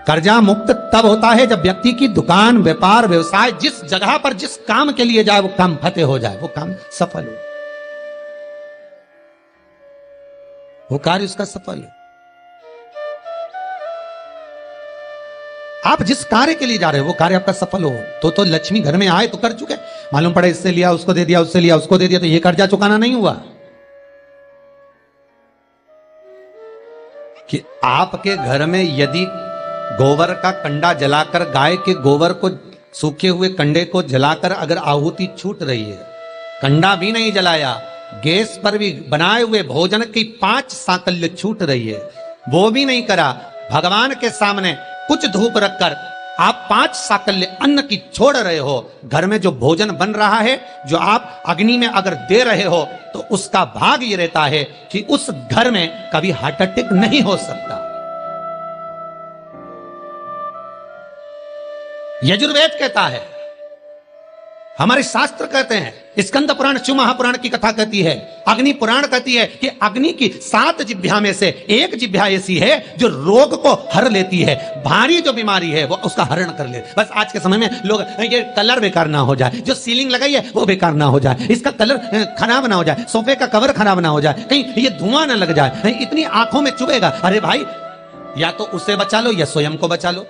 कर्जा मुक्त तब होता है जब व्यक्ति की दुकान, व्यापार, व्यवसाय, जिस जगह पर जिस काम के लिए जाए वो काम फतेह हो जाए, वो काम सफल हो, वो कार्य उसका सफल हो। आप जिस कार्य के लिए जा रहे हो वो कार्य आपका सफल हो तो लक्ष्मी घर में आए तो कर चुके। मालूम पड़े इससे लिया, उसको दे दिया, उससे लिया, उसको दे दिया, तो ये कर्जा चुकाना नहीं हुआ। कि आपके घर में यदि गोबर का कंडा जलाकर, गाय के गोबर को, सूखे हुए कंडे को जलाकर अगर आहुति छूट रही है, कंडा भी नहीं जलाया, गैस पर भी बनाए हुए भोजन की 5 साकल्य छूट रही है, वो भी नहीं करा, भगवान के सामने कुछ धूप रखकर आप 5 साकल्य अन्न की छोड़ रहे हो, घर में जो भोजन बन रहा है, जो आप अग्नि में अगर दे रहे हो, तो उसका भाग ये रहता है कि उस घर में कभी हार्ट अटैक नहीं हो सकता। यजुर्वेद कहता है, हमारे शास्त्र कहते हैं, स्कंद पुराण, शिव महापुराण की कथा कहती है, अग्नि पुराण कहती है कि अग्नि की 7 जिह्वा में से एक जिह्वा ऐसी है जो रोग को हर लेती है, भारी जो बीमारी है वो उसका हरण कर ले। बस आज के समय में लोग ये कलर बेकार ना हो जाए, जो सीलिंग लगाई है वो बेकार ना हो जाए, इसका कलर खराब ना हो जाए, सोफे का कवर खराब ना हो जाए, कहीं ये धुआं ना लग जाए, कहीं इतनी आंखों में चुभेगा। अरे भाई, या तो उसे बचा लो या स्वयं को बचा लो,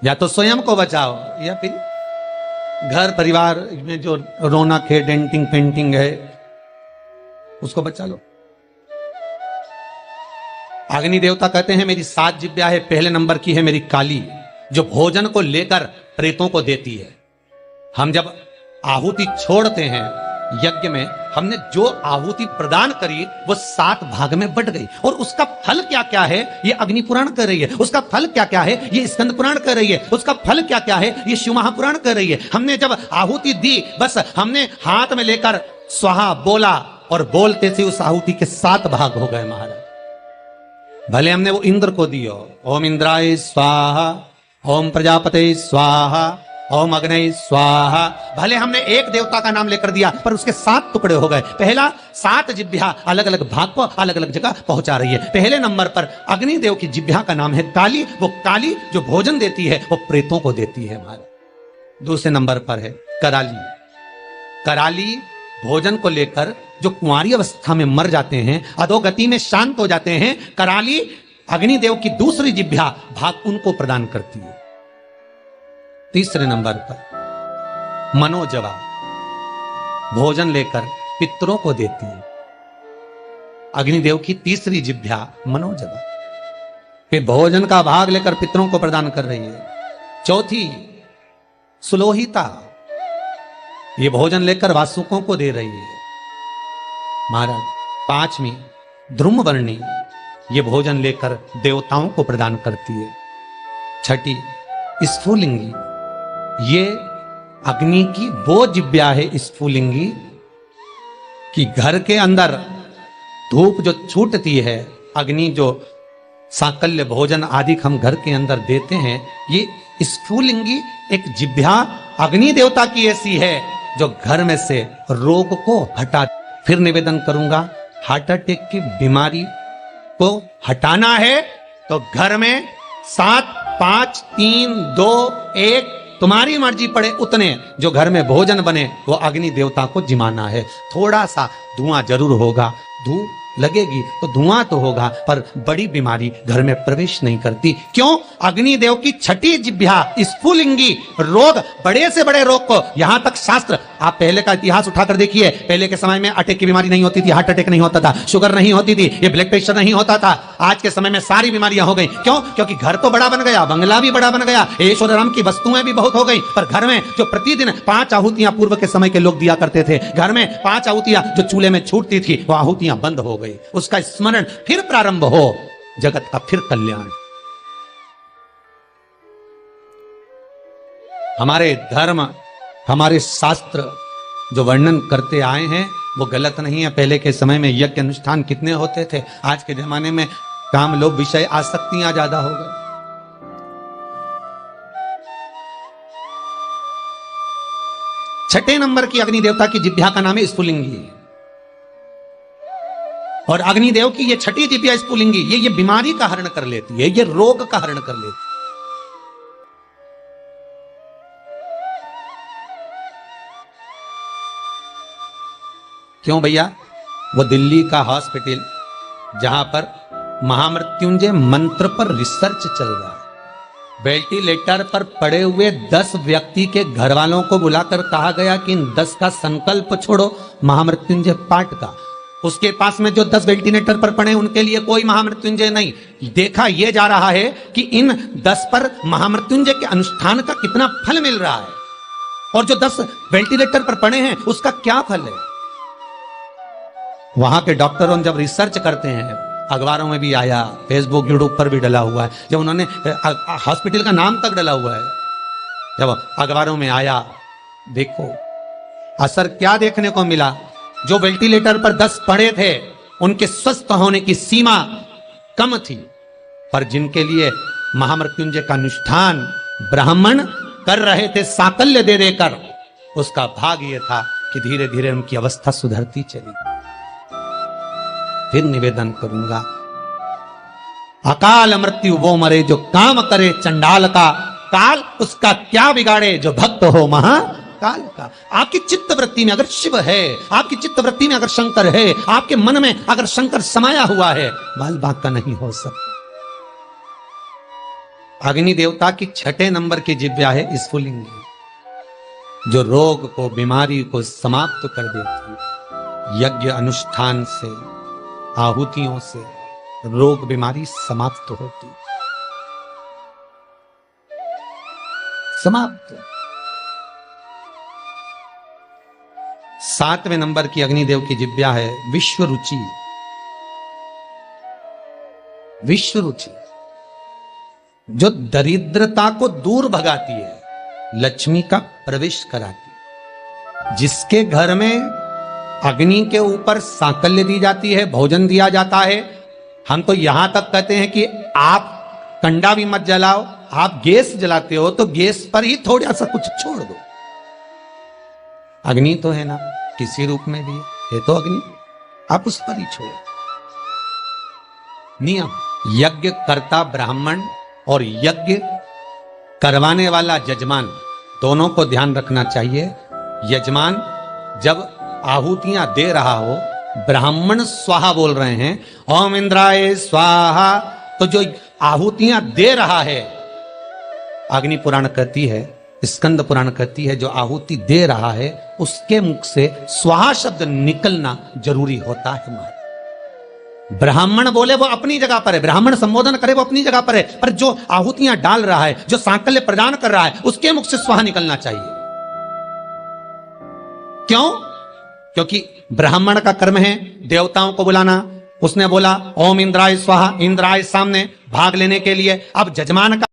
या तो स्वयं को बचाओ या फिर घर परिवार में जो रौनक है, डेंटिंग पेंटिंग है, उसको बचा लो। अग्नि देवता कहते हैं मेरी 7 जिह्वा है, पहले नंबर की है मेरी काली, जो भोजन को लेकर प्रेतों को देती है। हम जब आहुति छोड़ते हैं यज्ञ में, हमने जो आहुति प्रदान करी वो 7 भाग में बट गई, और उसका फल क्या क्या है ये अग्नि पुराण कह रही है, उसका फल क्या क्या है ये स्कंद पुराण कह रही है, उसका फल क्या क्या है ये शिव महापुराण कह रही है। हमने जब आहुति दी, बस हमने हाथ में लेकर स्वाहा बोला, और बोलते थे उस आहुति के 7 भाग हो गए महाराज। भले हमने वो इंद्र को दियो, ओम इंद्राय स्वाहा, ओम प्रजापते स्वाहा, ओम अग्नि स्वाहा, भले हमने एक देवता का नाम लेकर दिया पर उसके 7 टुकड़े हो गए। पहला 7 जिह्वा अलग अलग भाग को अलग अलग जगह पहुंचा रही है। पहले नंबर पर अग्निदेव की जिह्वा का नाम है काली, वो काली जो भोजन देती है वो प्रेतों को देती है हमारे। दूसरे नंबर पर है कराली। कराली भोजन को लेकर जो कुंवारी अवस्था में मर जाते हैं, अधोगति में शांत हो जाते हैं, कराली अग्निदेव की दूसरी जिह्वा भाग उनको प्रदान करती है। तीसरे नंबर पर मनोजवा भोजन लेकर पितरों को देती है, अग्निदेव की तीसरी जिह्वा मनोजवा, फिर भोजन का भाग लेकर पितरों को प्रदान कर रही है। चौथी सुलोहिता, ये भोजन लेकर वासुकों को दे रही है महाराज। 5वीं ध्रुमवर्णी, ये भोजन लेकर देवताओं को प्रदान करती है। 6ठी स्फुलिंगी, ये अग्नि की वो जिह्वा है स्फुलिंगी कि घर के अंदर धूप जो छूटती है, अग्नि जो साकल्य भोजन आदि हम घर के अंदर देते हैं, ये स्फुलिंगी एक जिह्वा अग्नि देवता की ऐसी है जो घर में से रोग को हटा। फिर निवेदन करूंगा, हार्ट अटैक की बीमारी को हटाना है तो घर में 7, 5, 3, 2, 1 तुम्हारी मर्जी पड़े उतने जो घर में भोजन बने वो अग्नि देवता को जिमाना है। थोड़ा सा धुआं जरूर होगा, धूप लगेगी तो धुआं तो होगा, पर बड़ी बीमारी घर में प्रवेश नहीं करती। क्यों? अग्निदेव की 6ठी जिह्वा स्फुलिंगी रोग, बड़े से बड़े रोग को, यहां तक शास्त्र, आप पहले का इतिहास उठाकर देखिए, पहले के समय में अटैक की बीमारी नहीं होती थी, हार्ट अटैक नहीं होता था, शुगर नहीं होती थी, ये ब्लड प्रेशर नहीं होता था। आज के समय में सारी बीमारियां हो गई। क्यों? क्योंकि घर तो बड़ा बन गया, बंगला भी बड़ा बन गया, ऐश्वर्य राम की वस्तुएं भी बहुत हो गई, पर घर में जो प्रतिदिन 5 आहुतियां पूर्व के समय के लोग दिया करते थे, घर में 5 आहुतियां जो चूल्हे में छूटती थी वो आहुतियां बंद हो गई। उसका स्मरण फिर प्रारंभ हो, जगत का फिर कल्याण। हमारे धर्म, हमारे शास्त्र जो वर्णन करते आए हैं वो गलत नहीं है। पहले के समय में यज्ञ अनुष्ठान कितने होते थे, आज के जमाने में काम, लोभ, विषय, आसक्तियां ज्यादा हो गई। छठे नंबर की अग्नि देवता की जिह्वा का नाम है स्फुलिंगी। और अग्निदेव की ये छठी दिव्या स्फुलिंगी ये बीमारी का हरण कर लेती है, ये रोग का हरण कर लेती है। क्यों भैया? वो दिल्ली का हॉस्पिटल जहां पर महामृत्युंजय मंत्र पर रिसर्च चल रहा है, वेंटिलेटर पर पड़े हुए 10 व्यक्ति के घर वालों को बुलाकर कहा गया कि इन 10 का संकल्प छोड़ो महामृत्युंजय पाठ का। उसके पास में जो 10 वेंटिलेटर पर पड़े उनके लिए कोई महामृत्युंजय नहीं। देखा यह जा रहा है कि इन 10 पर महामृत्युंजय के अनुष्ठान का कितना फल मिल रहा है, और जो 10 वेंटिलेटर पर पड़े हैं उसका क्या फल है। वहां के डॉक्टरों जब रिसर्च करते हैं, अखबारों में भी आया, फेसबुक यूट्यूब पर भी डला हुआ है, जब उन्होंने हॉस्पिटल का नाम तक डला हुआ है, जब अखबारों में आया, देखो असर क्या देखने को मिला। जो वेंटिलेटर पर 10 पड़े थे उनके स्वस्थ होने की सीमा कम थी, पर जिनके लिए महामृत्युंजय का अनुष्ठान ब्राह्मण कर रहे थे साकल्य दे देकर, उसका भाग यह था कि धीरे धीरे उनकी अवस्था सुधरती चली। फिर निवेदन करूंगा, अकाल मृत्यु वो मरे जो काम करे चंडाल का, काल उसका क्या बिगाड़े जो भक्त हो महाकाल का। आपकी चित्त वृत्ति में अगर शिव है, आपकी चित्त वृत्ति में अगर शंकर है, आपके मन में अगर शंकर समाया हुआ है, बाल बांका नहीं हो सकता। अग्नि देवता की 6 नंबर की जिव्या है स्फुलिंगी, जो रोग को, बीमारी को समाप्त कर देती है। यज्ञ अनुष्ठान से, आहुतियों से रोग बीमारी समाप्त होती, समाप्त। 7वें नंबर की अग्निदेव की जिव्या है विश्व रुचि। विश्व रुचि जो दरिद्रता को दूर भगाती है, लक्ष्मी का प्रवेश कराती है। जिसके घर में अग्नि के ऊपर सांकल्य दी जाती है, भोजन दिया जाता है, हम तो यहां तक कहते हैं कि आप कंडा भी मत जलाओ, आप गैस जलाते हो तो गैस पर ही थोड़ा सा कुछ छोड़ दो। अग्नि तो है ना, किसी रूप में भी है तो अग्नि, आप उस पर ही छोड़ो। नियम, यज्ञ करता ब्राह्मण और यज्ञ करवाने वाला यजमान, दोनों को ध्यान रखना चाहिए। यजमान जब आहुतियां दे रहा हो, ब्राह्मण स्वाहा बोल रहे हैं, ओम इंद्राय स्वाहा, तो जो आहुतियां दे रहा है, अग्नि पुराण कहती है, स्कंद पुराण कहती है, जो आहुति दे रहा है उसके मुख से स्वाहा शब्द निकलना जरूरी होता है। ब्राह्मण बोले वो अपनी जगह पर है, ब्राह्मण संबोधन करे वो अपनी जगह पर है, पर जो आहुतियां डाल रहा है, जो सांकल्य प्रदान कर रहा है, उसके मुख से स्वाहा निकलना चाहिए। क्यों? क्योंकि ब्राह्मण का कर्म है देवताओं को बुलाना। उसने बोला ओम इंद्राय स्वाहा, इंद्राय सामने भाग लेने के लिए। अब जजमान का